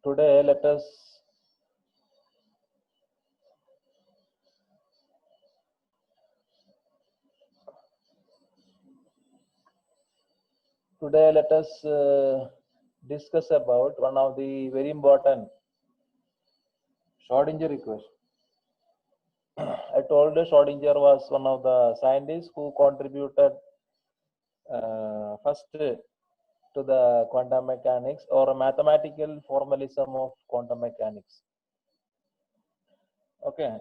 Today let us discuss about one of the very important Schrodinger equation. I told Schrodinger was one of the scientists who contributed first to the quantum mechanics or mathematical formalism of quantum mechanics. Okay.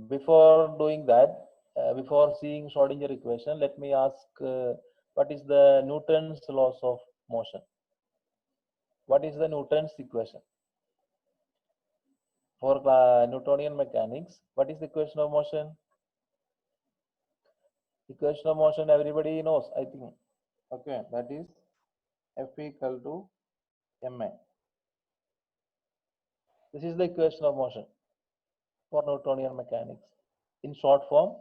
Before doing that, before seeing Schrodinger equation, let me ask what is the Newton's laws of motion? What is the Newton's equation? For Newtonian mechanics, what is the equation of motion? Equation of motion everybody knows, I think. Okay, that is F equal to ma. This is the equation of motion for Newtonian mechanics in short form,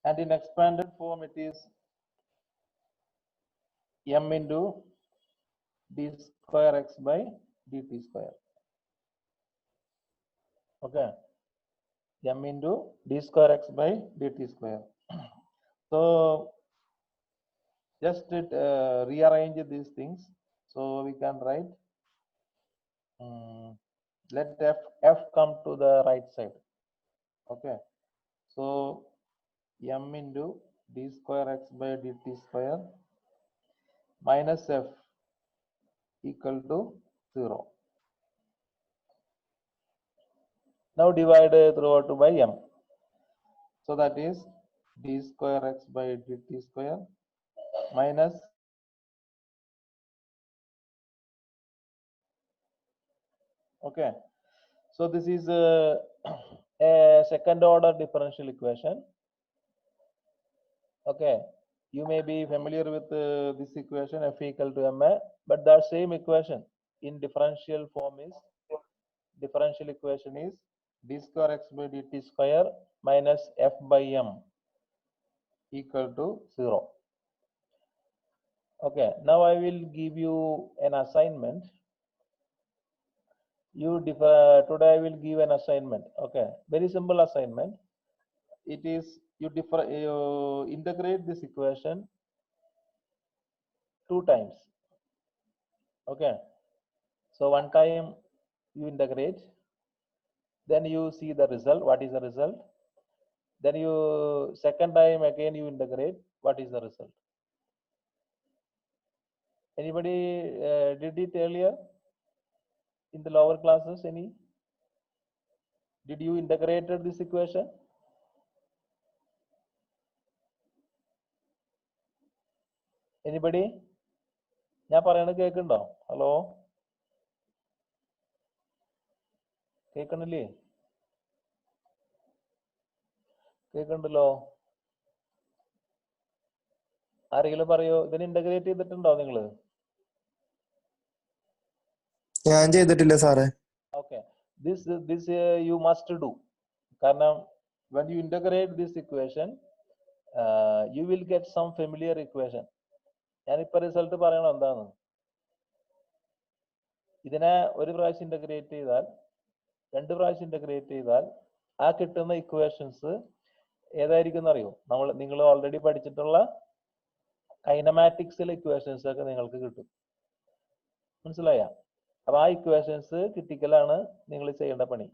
and in expanded form it is m into d square x by dt square. Okay, m into d square x by dt square. So just rearrange these things so we can write let f come to the right side. Okay, so m into d square x by dt square minus f equal to 0. Now divide throughout by m. So that is d square x by dt square minus okay. So this is a second order differential equation. Okay, you may be familiar with this equation f equal to ma, but that same equation in differential form is differential equation is d square x by dt square minus f by m equal to 0. Okay, now I will give you an assignment. Today I will give an assignment. Okay, very simple assignment. It is you integrate this equation 2 times. Okay, so one time you integrate, then you see the result. What is the result? Then you second time again you integrate. What is the result? Anybody did it earlier in the lower classes? Any? Did you integrated this equation? Anybody? ഞാൻ പറയണത് കേൾക്കുന്നുണ്ടോ? Hello, കേൾക്കണില്ലേ? കേൾക്കുന്നുണ്ടല്ലോ. ആരെങ്കിലും പറയോ, ഇതിന് integrate ചെയ്തിട്ടുണ്ടോ നിങ്ങൾ? ഞാൻ ചെയ്തിട്ടില്ല സാറേ. Okay, this you must do. കാരണം when you integrate this equation, you will get some familiar equation. ഞാനിപ്പോ റിസൾട്ട് പറയണം എന്താണ്. ഇതിനെ ഒരു പ്രാവശ്യം ഇന്റഗ്രേറ്റ് ചെയ്താൽ, 2 പ്രാവശ്യം ഇന്റഗ്രേറ്റ് ചെയ്താൽ ആ കിട്ടുന്ന ഇക്വേഷൻസ് ഏതായിരിക്കും അറിയോ? നിങ്ങൾ ഓൾറെഡി പഠിച്ചിട്ടുള്ള കൈനമാറ്റിക്സിലെ ഇക്വേഷൻസ് ഒക്കെ നിങ്ങൾക്ക് കിട്ടും. മനസ്സിലായ? അപ്പൊ ആ ഇക്വേഷൻസ് കിട്ടിക്കലാണ് നിങ്ങൾ ചെയ്യേണ്ട പണി.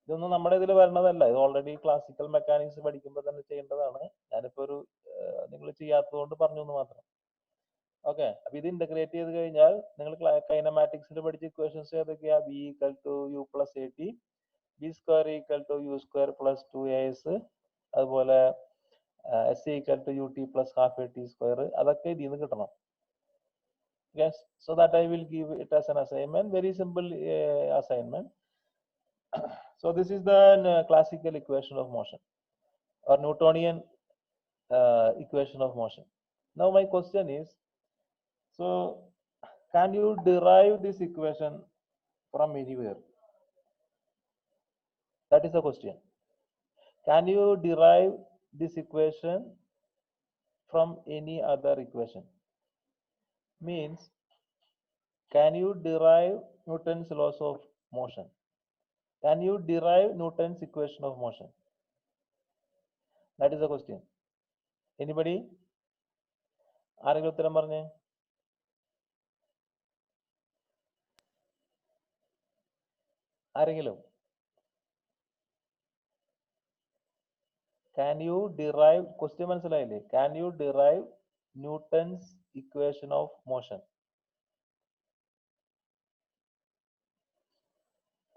ഇതൊന്നും നമ്മുടെ ഇതിൽ വരണതല്ല, ഇത് ഓൾറെഡി ക്ലാസിക്കൽ മെക്കാനിക്സ് പഠിക്കുമ്പോൾ തന്നെ ചെയ്യേണ്ടതാണ്. ഞാനിപ്പോ ഒരു നിങ്ങൾ ചെയ്യാത്തത് കൊണ്ട് പറഞ്ഞു എന്ന് മാത്രം. ഓക്കെ, അപ്പൊ ഇത് ഇന്റഗ്രേറ്റ് ചെയ്ത് കഴിഞ്ഞാൽ നിങ്ങൾ കൈനമാറ്റിക്സിൽ പഠിച്ച ഇക്വേഷൻസ് ഏതൊക്കെയാ? V equal to u plus a t, v square equal to u square plus 2as, അതുപോലെ s equal to u t plus half a t square, അതൊക്കെ ഇതിൽ നിന്ന് കിട്ടണം. Yes, so that I will give it as an assignment, very simple assignment. So this is the classical equation of motion or Newtonian equation of motion. Now my question is, so can you derive this equation from anywhere? That is the question. Can you derive this equation from any other equation. Means, can you derive Newton's laws of motion? Can you derive Newton's equation of motion? That is the question. Anybody? ആരെങ്കിലും ഉത്തരം പറഞ്ഞേ? ആരെങ്കിലും? Can you derive, question മനസ്സിലായില്ലേ? Can you derive Newton's equation of motion?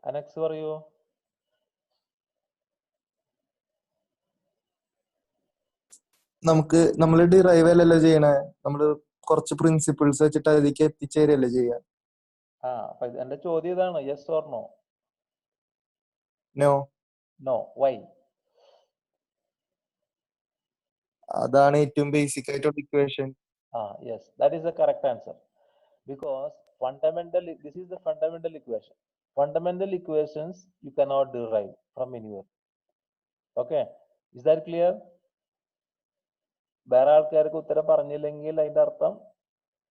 Anex പറയൂ. നമ്മൾ derive അല്ലല്ലോ ചെയ്യണേ, നമ്മള് കുറച്ച് പ്രിൻസിപ്പിൾസ് വെച്ചിട്ട് അതിലേക്ക് എത്തിച്ചേരല്ലേ ചെയ്യാ. അപ്പൊ എന്റെ ചോദ്യം ഇതാണ്, yes or no? No. No. Why? അതാണ് ഏറ്റവും ബേസിക് ആയിട്ടുള്ള equation. Yes, that is the correct answer. Because this is the fundamental equation. Fundamental equations you cannot derive from anywhere. Okay, is that clear? വേറെ ആൾക്കാർക്ക് ഉത്തരം പറഞ്ഞില്ലെങ്കിൽ അതിന്റെ അർത്ഥം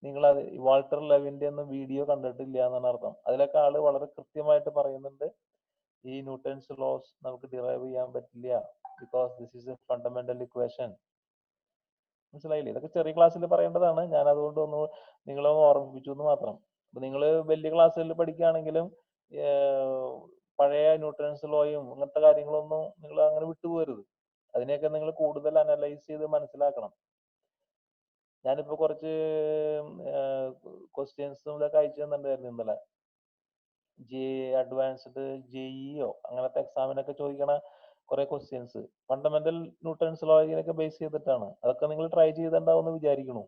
നിങ്ങൾ അത് വാൾട്ടർ ലെവിന്റെ ഒന്നും വീഡിയോ കണ്ടിട്ടില്ല എന്നാണ് അർത്ഥം. അതിലൊക്കെ ആള് വളരെ കൃത്യമായിട്ട് പറയുന്നുണ്ട്, ഈ ന്യൂട്ടൺസ് ലോസ് നമുക്ക് ഡിറൈവ് ചെയ്യാൻ പറ്റില്ല, because this is A fundamental equation. മനസ്സിലായില്ലേ? ഇതൊക്കെ ചെറിയ ക്ലാസ്സിൽ പറയേണ്ടതാണ്. ഞാൻ അതുകൊണ്ട് നിങ്ങളെ ഓർമ്മിപ്പിച്ചു എന്ന് മാത്രം. അപ്പൊ നിങ്ങൾ വലിയ ക്ലാസ്സിൽ പഠിക്കുകയാണെങ്കിലും പഴയ ന്യൂട്ടൺസ് ലോയും അങ്ങനത്തെ കാര്യങ്ങളൊന്നും നിങ്ങൾ അങ്ങനെ വിട്ടുപോകരുത്. അതിനെയൊക്കെ നിങ്ങൾ കൂടുതൽ അനലൈസ് ചെയ്ത് മനസ്സിലാക്കണം. ഞാനിപ്പോ കുറച്ച് ക്വസ്റ്റ്യൻസും ഇതൊക്കെ അയച്ചു തന്നിട്ടുണ്ടായിരുന്നു ഇന്നലെ. അഡ്വാൻസ്ഡ് ജെഇഒ അങ്ങനത്തെ എക്സാമിനൊക്കെ ചോദിക്കണ കുറെ ക്വസ്റ്റ്യൻസ് ഫണ്ടമെന്റൽ ന്യൂട്ടൺസ് ലോ ഇതിനൊക്കെ ബേസ് ചെയ്തിട്ടാണ്. അതൊക്കെ നിങ്ങൾ ട്രൈ ചെയ്തിട്ടുണ്ടാവുമെന്ന് വിചാരിക്കുന്നു.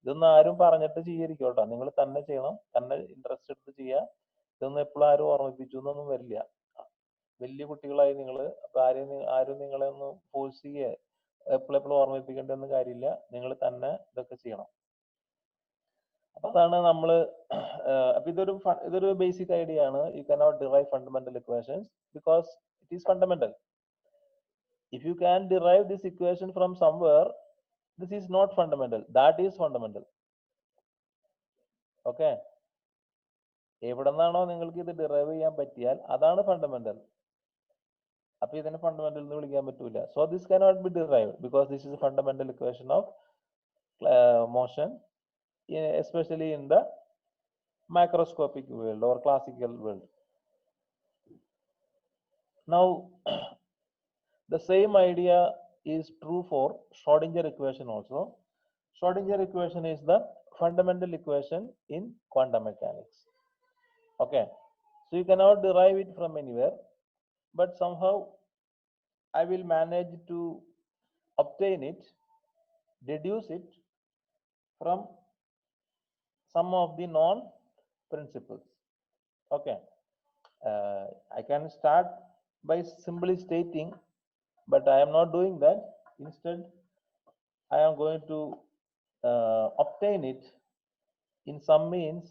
ഇതൊന്നും ആരും പറഞ്ഞിട്ട് ചെയ്യരിക്കും കേട്ടോ, നിങ്ങൾ തന്നെ ചെയ്യണം, തന്നെ ഇൻട്രസ്റ്റ് എടുത്ത് ചെയ്യുക. ഇതൊന്നും എപ്പോഴും ആരും ഓർമ്മിപ്പിച്ചു എന്നൊന്നും വരില്ല. വലിയ കുട്ടികളായി നിങ്ങൾ, അപ്പൊ ആരും നിങ്ങളെ ഒന്ന് ഫോഴ്സ് ചെയ്യുക എപ്പോഴെപ്പോഴും ഓർമ്മിപ്പിക്കേണ്ടെന്ന് കാര്യമില്ല. നിങ്ങൾ തന്നെ ഇതൊക്കെ ചെയ്യണം. അപ്പൊ അതാണ് നമ്മള് അപ്പൊ ഇതൊരു ബേസിക് ഐഡിയ ആണ്. You cannot derive fundamental equations because it is fundamental. If you can derive this equation from somewhere, this is not fundamental, that is fundamental. Okay, എവിടെ നിന്നാണോ നിങ്ങൾക്ക് ഇത് ഡിറൈവ് ചെയ്യാൻ പറ്റിയാൽ അതാണ് ഫണ്ടമെന്റൽ. അപ്പൊ ഇതിനെ ഫണ്ടമെന്റൽ എന്ന് വിളിക്കാൻ പറ്റൂല. So this cannot be derived because this is a fundamental equation of motion, especially in the macroscopic world or classical world. Now the same idea is true for Schrodinger equation also. Schrodinger equation is the fundamental equation in quantum mechanics. Okay, so you cannot derive it from anywhere, but somehow I will manage to obtain it, deduce it from some of the known principles. Okay, I can start by simply stating, but I am not doing that. Instead, I am going to obtain it in some means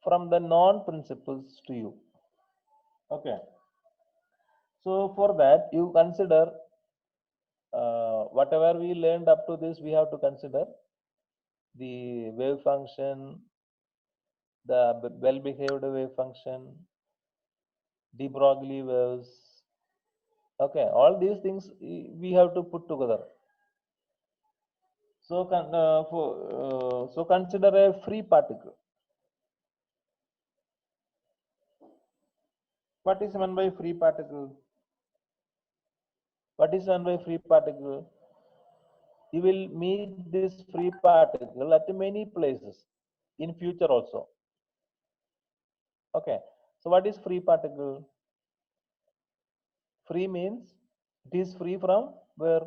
from the known principles to you. Okay, so for that you consider whatever we learned up to this, we have to consider the wave function, the well-behaved wave function, de Broglie waves. Okay, all these things we have to put together. So consider a free particle. What is meant by free particle? What is meant by free particle? You will meet this free particle at many places in future also. Okay, so what is free particle? Free means it is free from where?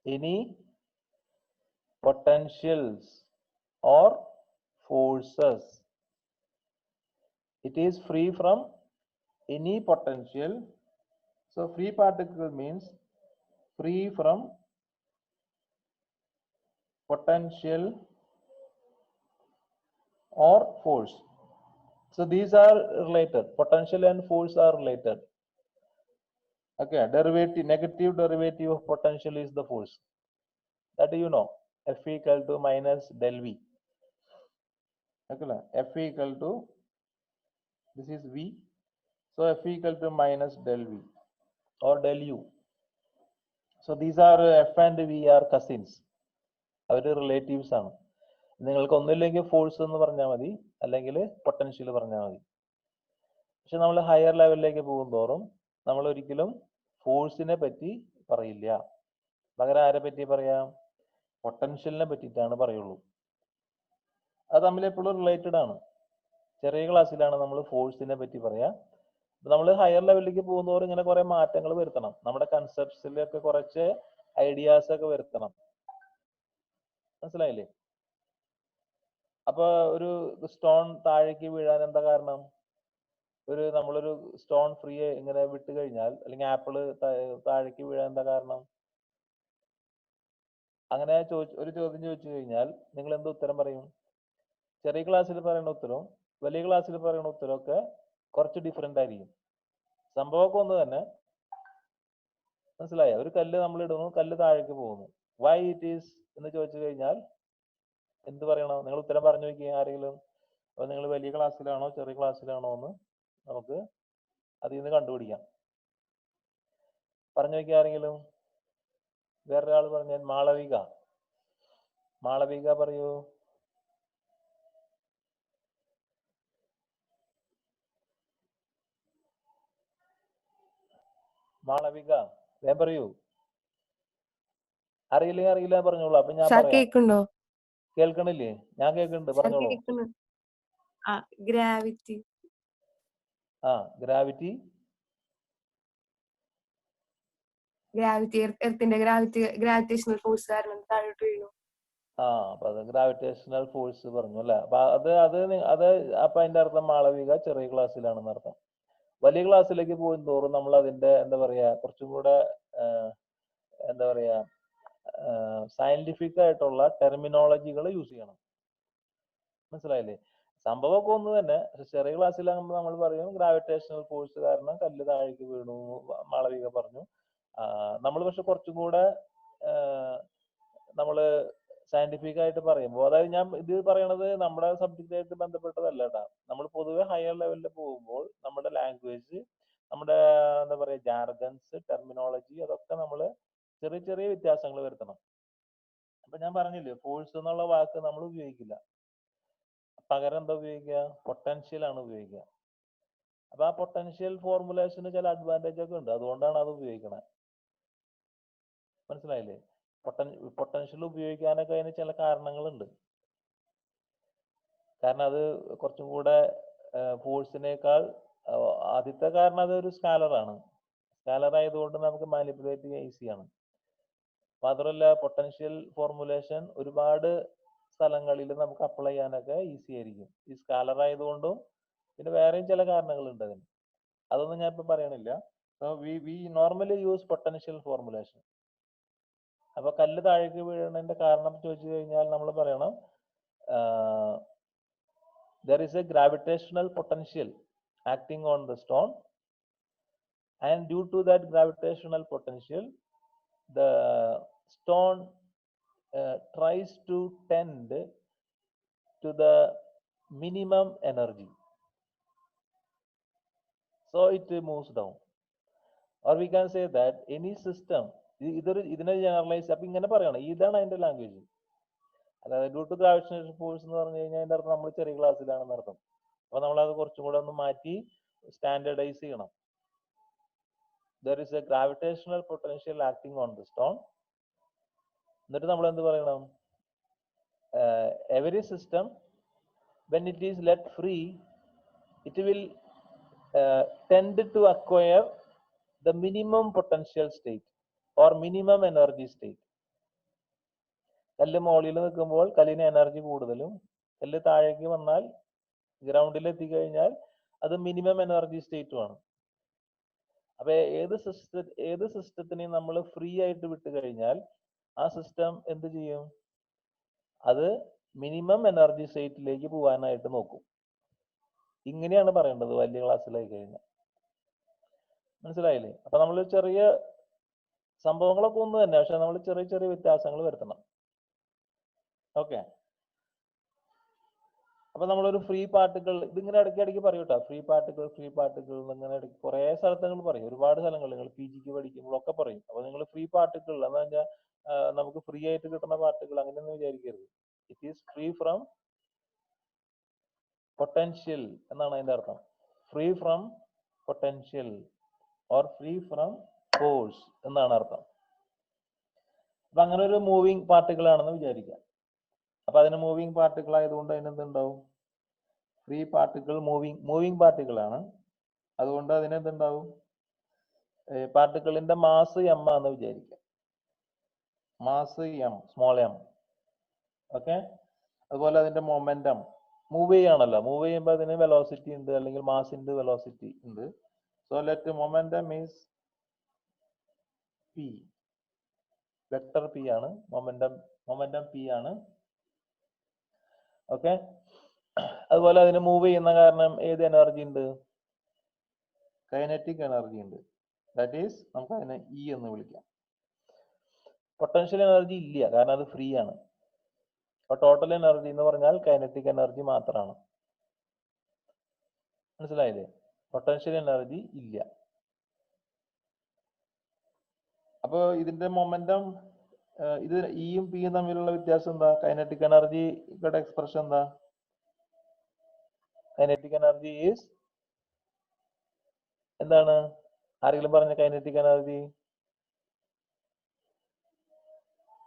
Any potentials or forces. It is free from any potential. So free particle means free from potential or force. So these are related. Potential and force are related. Okay, negative derivative of potential is the force. That you know, F equal to minus del V. Okay, F equal to, this is V. So F equal to minus del V or del U. So these are F and V are cousins. അവര് relatives ആണ്. നിങ്ങൾക്ക് ഒന്നില്ലെങ്കിൽ force എന്ന് പറഞ്ഞാൽ മതി, അല്ലെങ്കിൽ potential പറഞ്ഞാൽ മതി. പക്ഷെ നമ്മൾ ഹയർ ലെവലിലേക്ക് പോകുന്തോറും നമ്മൾ ഒരിക്കലും ഫോഴ്സിനെ പറ്റി പറയില്ല. പകരം ആരെ പറ്റി പറയാം? പൊട്ടൻഷ്യലിനെ പറ്റിയിട്ടാണ് പറയുള്ളൂ. അത് തമ്മിൽ എപ്പോഴും റിലേറ്റഡ് ആണ്. ചെറിയ ക്ലാസ്സിലാണ് നമ്മൾ ഫോഴ്സിനെ പറ്റി പറയാം. നമ്മൾ ഹയർ ലെവലിലേക്ക് പോകുന്നതോറും ഇങ്ങനെ കുറെ മാറ്റങ്ങൾ വരുത്തണം. നമ്മുടെ കൺസെപ്റ്റ്സിലൊക്കെ കുറച്ച് ഐഡിയാസ് ഒക്കെ വരുത്തണം. മനസ്സിലായില്ലേ? അപ്പൊ ഒരു സ്റ്റോൺ താഴേക്ക് വീഴാൻ എന്താ കാരണം? നമ്മളൊരു സ്റ്റോൺ ഫ്രീ ഇങ്ങനെ വിട്ട് കഴിഞ്ഞാൽ, അല്ലെങ്കിൽ ആപ്പിള് താഴേക്ക് വീഴാൻ എന്താ കാരണം? അങ്ങനെ ഒരു ചോദ്യം ചോദിച്ചു കഴിഞ്ഞാൽ നിങ്ങൾ എന്ത് ഉത്തരം പറയും? ചെറിയ ക്ലാസ്സിൽ പറയുന്ന ഉത്തരവും വലിയ ക്ലാസ്സിൽ പറയുന്ന ഉത്തരവും ഒക്കെ കുറച്ച് ഡിഫറെന്റ് ആയിരിക്കും. സംഭവമൊക്കെ ഒന്ന് തന്നെ. മനസ്സിലായോ? ഒരു കല്ല് നമ്മൾ ഇടുന്നു, കല്ല് താഴേക്ക് പോകുന്നു. വൈ ഇറ്റ് ഈസ് എന്ന് ചോദിച്ചു കഴിഞ്ഞാൽ എന്ത് പറയണം? നിങ്ങൾ ഉത്തരം പറഞ്ഞു നോക്കിയ ആരെങ്കിലും. അപ്പൊ നിങ്ങൾ വലിയ ക്ലാസ്സിലാണോ ചെറിയ ക്ലാസ്സിലാണോ എന്ന് നമുക്ക് അതിൽ നിന്ന് കണ്ടുപിടിക്കാം. പറഞ്ഞു നോക്കിയ ആരെങ്കിലും. വേറൊരാൾ പറഞ്ഞാൽ മാളവിക. മാളവിക പറയൂ. മാളവിക ഞാൻ പറയൂ. അറിയില്ലെങ്കിൽ അറിയില്ല പറഞ്ഞോളൂ. അപ്പൊ ഞാൻ പറയാം. കേൾക്കണില്ലേ? ഞാൻ കേൾക്കുന്നുണ്ട്, പറഞ്ഞോളൂ. ഗ്രാവിറ്റി. ഗ്രാവിറ്റി. എർത്തിന്റെ ഗ്രാവിറ്റേഷണൽ ഫോഴ്സ് കാരണം താഴോട്ട് വീണു. അപ്പൊ അത് ഗ്രാവിറ്റേഷണൽ ഫോഴ്സ് പറഞ്ഞു അല്ലെ? അപ്പൊ അത് അപ്പൊ അതിന്റെ അർത്ഥം മാളവിക ചെറിയ ക്ലാസ്സിലാണെന്ന് അർത്ഥം. വലിയ ക്ലാസ്സിലേക്ക് പോകും തോറും നമ്മൾ അതിന്റെ എന്താ പറയാ കുറച്ചും കൂടെ എന്താ പറയാ സയന്റിഫിക് ആയിട്ടുള്ള ടെർമിനോളജികൾ യൂസ് ചെയ്യണം. മനസ്സിലായില്ലേ? സംഭവമൊക്കെ ഒന്ന് തന്നെ. ചെറിയ ക്ലാസ്സിലാകുമ്പോൾ നമ്മൾ പറയും ഗ്രാവിറ്റേഷണൽ ഫോഴ്സ് കാരണം കല്ല് താഴേക്ക് വീണു, മാളവിക പറഞ്ഞു. നമ്മൾ പക്ഷെ കുറച്ചും കൂടെ നമ്മള് സയന്റിഫിക് ആയിട്ട് പറയുമ്പോൾ, അതായത് ഞാൻ ഇത് പറയണത് നമ്മുടെ സബ്ജക്റ്റ് ആയിട്ട് ബന്ധപ്പെട്ടതല്ല കേട്ടാ. നമ്മൾ പൊതുവെ ഹയർ ലെവലിൽ പോകുമ്പോൾ നമ്മുടെ ലാംഗ്വേജ്, നമ്മുടെ എന്താ പറയാ ജാർഗൻസ്, ടെർമിനോളജി, അതൊക്കെ നമ്മൾ ചെറിയ ചെറിയ വ്യത്യാസങ്ങൾ വരുത്തണം. അപ്പൊ ഞാൻ പറഞ്ഞില്ലേ, ഫോഴ്സ് എന്നുള്ള വാക്ക് നമ്മൾ ഉപയോഗിക്കില്ല. പകരം എന്താ ഉപയോഗിക്കുക? പൊട്ടൻഷ്യൽ ആണ് ഉപയോഗിക്കുക. അപ്പൊ ആ പൊട്ടൻഷ്യൽ ഫോർമുലേഷന് ചില അഡ്വാൻറ്റേജ് ഒക്കെ ഉണ്ട്, അതുകൊണ്ടാണ് അത് ഉപയോഗിക്കണത്. മനസ്സിലായില്ലേ? പൊട്ടൻഷ്യൽ ഉപയോഗിക്കാനൊക്കെ അതിന് ചില കാരണങ്ങളുണ്ട്. കാരണം അത് കുറച്ചും കൂടെ ഫോഴ്സിനേക്കാൾ ആദ്യത്തെ കാരണം അതൊരു സ്കാലറാണ്. സ്കാലർ ആയതുകൊണ്ട് നമുക്ക് മാനിപ്പുലേറ്റ് ചെയ്യാൻ ഈസിയാണ്. മാത്രമല്ല പൊട്ടൻഷ്യൽ ഫോർമുലേഷൻ ഒരുപാട് സ്ഥലങ്ങളിൽ നമുക്ക് അപ്ലൈ ചെയ്യാനൊക്കെ ഈസി ആയിരിക്കും, ഈ സ്കാലർ ആയതുകൊണ്ടും. പിന്നെ വേറെയും ചില കാരണങ്ങളുണ്ട് അതിന്, അതൊന്നും ഞാൻ ഇപ്പൊ പറയണില്ല. We normally use potential formulation. അപ്പൊ കല്ല് താഴേക്ക് വീഴുന്നതിന്റെ കാരണം ചോദിച്ചു കഴിഞ്ഞാൽ നമ്മൾ പറയണം there is a gravitational potential acting on the stone, and due to that gravitational potential the stone tries to tend to the minimum energy, so it moves down. Or we can say that any system, ഇതിനെ generalise, അപ്പൊ ഇങ്ങനെ പറയണം, ഇതാണ് അതിന്റെ language. അതായത് due to gravitational force എന്ന് പറഞ്ഞു കഴിഞ്ഞാൽ അതിന്റെ അർത്ഥം നമ്മൾ ചെറിയ ക്ലാസ്സിലാണെന്ന് അർത്ഥം. അപ്പൊ നമ്മൾ അത് കുറച്ചും കൂടെ ഒന്ന് മാറ്റി സ്റ്റാൻഡേർഡൈസ് ചെയ്യണം. There is a gravitational potential acting on the stone. എന്നിട്ട് നമ്മൾ എന്ത് പറയണം? Every system, when it is let free, it will tend to acquire the minimum potential state or minimum energy state. കല്ല് മോളിൽ നിൽക്കുമ്പോൾ കല്ലിന് എനർജി കൂടുതലും, കല്ല് താഴേക്ക് വന്നാൽ ഗ്രൗണ്ടിൽ എത്തിക്കഴിഞ്ഞാൽ അത് മിനിമം എനർജി സ്റ്റേറ്റുമാണ്. അപ്പൊ ഏത് സിസ്റ്റത്തിനെയും നമ്മൾ ഫ്രീ ആയിട്ട് വിട്ട് കഴിഞ്ഞാൽ ആ സിസ്റ്റം എന്ത് ചെയ്യും? അത് മിനിമം എനർജി സ്റ്റേറ്റിലേക്ക് പോകാനായിട്ട് നോക്കും. ഇങ്ങനെയാണ് പറയേണ്ടത് വലിയ ക്ലാസ്സിലായി കഴിഞ്ഞാൽ. മനസ്സിലായില്ലേ? അപ്പൊ നമ്മൾ ചെറിയ സംഭവങ്ങളൊക്കെ ഒന്ന് തന്നെ, പക്ഷെ നമ്മൾ ചെറിയ ചെറിയ വ്യത്യാസങ്ങൾ വരുത്തണം. ഓക്കെ. അപ്പൊ നമ്മളൊരു ഫ്രീ പാർട്ടിക്കിൾ ഇതിങ്ങനെ ഇടയ്ക്ക് പറയൂ കേട്ടോ. ഫ്രീ പാർട്ടിക്കിൾ ഇങ്ങനെ കുറെ സ്ഥലത്ത് നിങ്ങൾ പറയും, ഒരുപാട് സ്ഥലങ്ങളിൽ നിങ്ങൾ PGക്ക് പഠിക്കുമ്പോഴൊക്കെ പറയും. അപ്പൊ നിങ്ങൾ ഫ്രീ പാർട്ടിക്കിൾ എന്ന് പറഞ്ഞാൽ നമുക്ക് ഫ്രീ ആയിട്ട് കിട്ടുന്ന പാർട്ടിക്കിൾ അങ്ങനെയൊന്നും വിചാരിക്കരുത്. It is free from potential എന്നാണ് അതിന്റെ അർത്ഥം. Free from potential or free from force എന്നാണ് അർത്ഥം. അപ്പൊ അങ്ങനെ ഒരു മൂവിങ് പാർട്ടിക്കിൾ ആണെന്ന് വിചാരിക്കാം. അപ്പൊ അതിന് മൂവിങ് പാർട്ടിക്കിൾ ആയതുകൊണ്ട് അതിനെന്തുണ്ടാവും? ഫ്രീ പാർട്ടിക്കിൾ മൂവിങ് പാർട്ടിക്കിൾ ആണ്. അതുകൊണ്ട് അതിനെന്തുണ്ടാവും? പാർട്ടിക്കിളിന്റെ മാസ് m ആണെന്ന് വിചാരിക്കാം. Mass m, small m. Okay. അതുപോലെ അതിന്റെ മൊമെന്റം മൂവ് ചെയ്യുമ്പോൾ അതിന് വെലോസിറ്റി ഉണ്ട്, അല്ലെങ്കിൽ മാസിന്റെ വെലോസിറ്റി ഉണ്ട്. So let momentum is p. Vector p ആണ്. മൊമെന്റം p ആണ്. ഓക്കെ. അതുപോലെ അതിന് മൂവ് ചെയ്യുന്ന കാരണം ഏത് എനർജി ഉണ്ട്? കൈനറ്റിക് എനർജി ഉണ്ട്. ദാറ്റ് ഈസ് നമുക്ക് അതിനെ E എന്ന് വിളിക്കാം. പൊട്ടൻഷ്യൽ എനർജി ഇല്ല, കാരണം അത് ഫ്രീ ആണ്. അപ്പൊ ടോട്ടൽ എനർജി എന്ന് പറഞ്ഞാൽ കൈനറ്റിക് എനർജി മാത്രമാണ്. മനസ്സിലായില്ലേ? പൊട്ടൻഷ്യൽ എനർജി ഇല്ല. അപ്പൊ ഇതിന്റെ മൊമെന്റം ഇത് ഇയും പിയും തമ്മിലുള്ള വ്യത്യാസം എന്താ? കൈനറ്റിക് എനർജിയുടെ എക്സ്പ്രഷൻ എന്താ? കൈനറ്റിക് എനർജി ഈസ് എന്താണ്? ആരെങ്കിലും പറഞ്ഞ kinetic energy?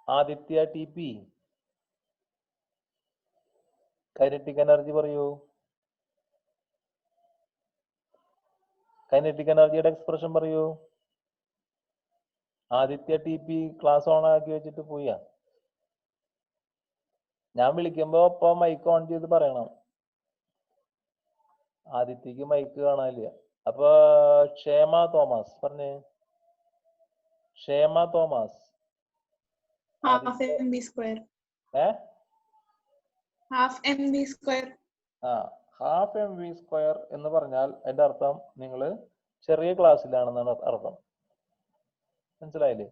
Aditya TP kinetic energy പറയൂ. കൈനറ്റിക് എനർജിയുടെ എക്സ്പ്രഷൻ പറയൂ. ആദിത്യ TP ക്ലാസ് ഓൺ ആക്കി വെച്ചിട്ട് പോയാ? ഞാൻ വിളിക്കുമ്പോ ഇപ്പൊ മൈക്ക് ഓൺ ചെയ്ത് പറയണം. ആദിത്യക്ക് മൈക്ക് കാണാനില്ല. അപ്പൊ ക്ഷേമ തോമസ് പറഞ്ഞേ. ക്ഷേമ Thomas. half mv square. half mv square. Half mv square എന്ന് പറഞ്ഞാൽ അതിന്റെ അർത്ഥം നിങ്ങൾ ചെറിയ ക്ലാസ്സിലാണെന്നാണ് അർത്ഥം. മനസ്സിലായില്ലേ?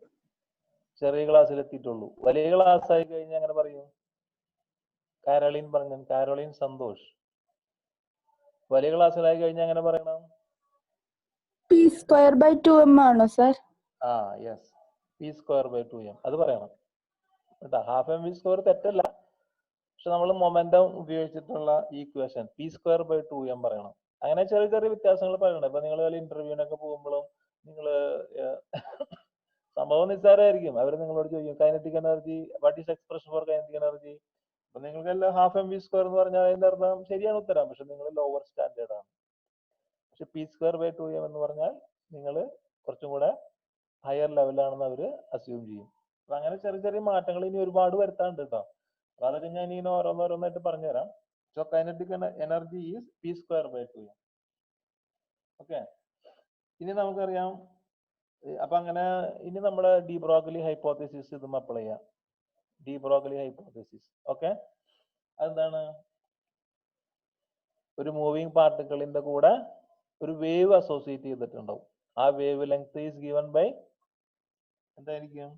ചെറിയ ക്ലാസ്സിൽ എത്തിയിട്ടുള്ളൂ. വലിയ ക്ലാസ് ആയി കഴിഞ്ഞാൽ അങ്ങനെ പറയും. കാരോളിൻ സന്തോഷ്. വലിയ ക്ലാസ്സിലായി കഴിഞ്ഞാൽ അങ്ങനെ പറയണം. p²/2m ആണോ സർ? യെസ്, p²/2m അത് പറയണം കേട്ടോ. ഹാഫ് mv സ്ക്വയർ തെറ്റല്ല, പക്ഷെ നമ്മൾ മൊമെന്റം ഉപയോഗിച്ചിട്ടുള്ള ഈക്വേഷൻ p²/2m പറയണം. അങ്ങനെ ചെറിയ ചെറിയ വ്യത്യാസങ്ങൾ പറയണം. ഇപ്പൊ നിങ്ങൾ വല്ല ഇന്റർവ്യൂവിനൊക്കെ പോകുമ്പോഴും നിങ്ങൾ സംഭവം നിസ്സാരമായിരിക്കും. അവർ നിങ്ങളോട് ചോദിക്കും kinetic energy, what is expression for kinetic energy? അപ്പൊ നിങ്ങൾക്കെല്ലാം ഹാഫ് mv സ്ക്വയർ എന്ന് പറഞ്ഞാൽ അതിന്റെ അർത്ഥം ശരിയാണ് ഉത്തരം, പക്ഷെ നിങ്ങൾ ലോവർ സ്റ്റാൻഡേർഡ് ആണ്. പക്ഷെ p²/2m എന്ന് പറഞ്ഞാൽ നിങ്ങൾ കുറച്ചും കൂടെ ഹയർ ലെവലാണെന്ന് അവർ അസ്യൂം ചെയ്യും. അപ്പൊ അങ്ങനെ ചെറിയ ചെറിയ മാറ്റങ്ങൾ ഇനി ഒരുപാട് വരുത്താണ്ട് കേട്ടോ. അപ്പൊ അതൊക്കെ ഞാൻ ഇനി ഓരോന്നോരോന്നായിട്ട് പറഞ്ഞുതരാം. So kinetic energy is p²/2m. Okay. ഇനി നമുക്കറിയാം. അപ്പൊ അങ്ങനെ ഇനി നമ്മുടെ ഡി ബ്രോഗ്ലി ഹൈപ്പോത്തസിസ് ഇതും അപ്ലൈ ചെയ്യാം. D Broglie hypothesis. ഓക്കെ. അതെന്താണ്? ഒരു മൂവിങ് പാർട്ടിക്കിളിന്റെ കൂടെ ഒരു വേവ് അസോസിയേറ്റ് ചെയ്തിട്ടുണ്ടാവും. ആ wavelength is given by എന്തായിരിക്കും?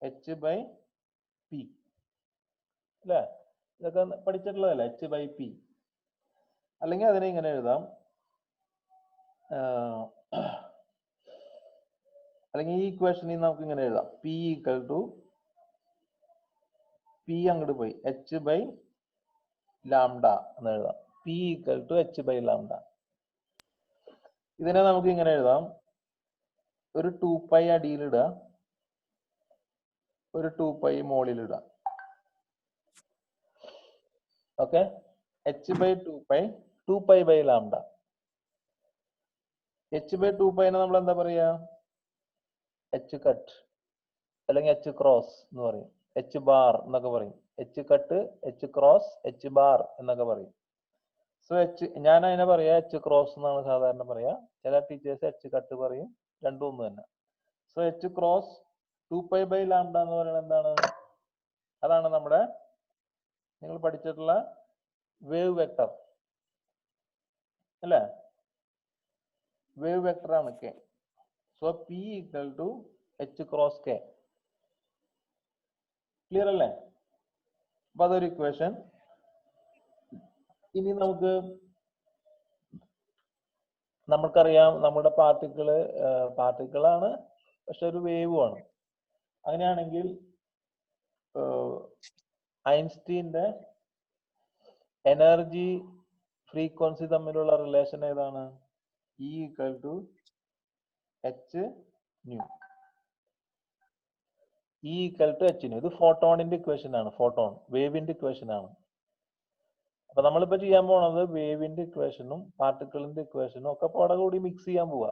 h/p. അല്ലേ? ഇതൊക്കെ പഠിച്ചിട്ടുള്ളതല്ലേ? h/p. അല്ലെങ്കിൽ അതിനെ ഇങ്ങനെ എഴുതാം. അല്ലെങ്കിൽ ഈ ഇക്വേഷനിൽ നമുക്ക് ഇങ്ങനെ എഴുതാം. p അങ്ങോട്ട് പോയി h/λ എന്ന് എഴുതാം. p h/λ. ഇതിനെ നമുക്ക് ഇങ്ങനെ എഴുതാം. ഒരു 2π അടിയിലിടുക, ഒരു 2π മുകളിലിടുക. ഓക്കെ. h/2π 2π/λ. h/2π നമ്മൾ എന്താ പറയാ? h കട്ട് അല്ലെങ്കിൽ h ക്രോസ് എന്ന് പറയും. h ബാർ എന്നൊക്കെ പറയും. h cut, h cross, h bar എന്നൊക്കെ പറയും. സോ ഞാൻ അതിനെ പറയാ h ക്രോസ് എന്നാണ് സാധാരണ പറയാ. ചില ടീച്ചേഴ്സ് h കട്ട് പറയും. രണ്ടും ഒന്ന് തന്നെ. സോ h ക്രോസ് 2π/λ എന്ന് പറയുന്നത് എന്താണ്? അതാണ് നമ്മുടെ നിങ്ങൾ പഠിച്ചിട്ടുള്ള വേവ് വെക്ടർ അല്ലേ? വേവ് വെക്ടർ ആണ് k. So p equal to h cross k. Clear അല്ലേ? അപ്പൊ അതൊരു ഇക്വേഷൻ. ഇനി നമുക്കറിയാം നമ്മുടെ പാർട്ടിക്കിളാണ്, പക്ഷെ ഒരു വേവും ആണ്. അങ്ങനെയാണെങ്കിൽ ഐൻസ്റ്റീന്റെ എനർജി ഫ്രീക്വൻസി തമ്മിലുള്ള റിലേഷൻ ഏതാണ്? E equal to h nu. E equal to h nu. ഇത് ഫോട്ടോണിന്റെ ഇക്വേഷൻ ആണ്. ഫോട്ടോൺ വേവിന്റെ ഇക്വേഷൻ ആണ്. അപ്പൊ നമ്മളിപ്പോ ചെയ്യാൻ പോണത് വേവിന്റെ ഇക്വേഷനും പാർട്ടിക്കിളിന്റെ ഇക്വേഷനും ഒക്കെ പാടെ കൂടി മിക്സ് ചെയ്യാൻ പോവാ.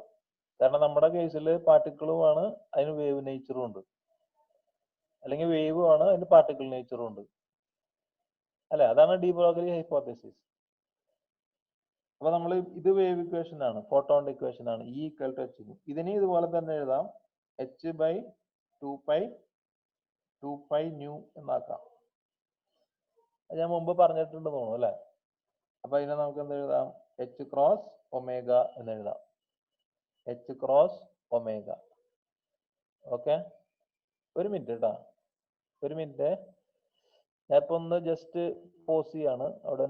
കാരണം നമ്മുടെ കേസിൽ പാർട്ടിക്കിളും ആണ്, അതിന് വേവ് നേച്ചറും ഉണ്ട്. അല്ലെങ്കിൽ വേവും ആണ്, അതിന് പാർട്ടിക്കിൾ നേച്ചറും ഉണ്ട്. അല്ലെ? അതാണ് ഡി ബ്രോഗ്ലി ഹൈപ്പോത്തസിസ്. അപ്പൊ നമ്മൾ ഇത് വേവ് ഇക്വേഷൻ ആണ്, ഫോട്ടോണിന്റെ ഇക്വേഷൻ ആണ്. E equal to h. ഇതിനെ ഇതുപോലെ തന്നെ എഴുതാം, എച്ച് ബൈ 2π ന്യൂ എന്നാക്കാം. അത് ഞാൻ മുമ്പ് പറഞ്ഞിട്ടുണ്ട് തോന്നുന്നു അല്ലെ? അപ്പൊ അതിനെ നമുക്ക് എന്ത് എഴുതാം? എച്ച് ക്രോസ് ഒമേഗ എന്ന് എഴുതാം. H cross omega. ഓക്കെ, ഒരു മിനിറ്റ് കേട്ടാ, ഒരു മിനിറ്റ്. ഞാൻ ഇപ്പൊ ഒന്ന് ജസ്റ്റ് പോസ് ചെയ്യാണ്. അവിടെ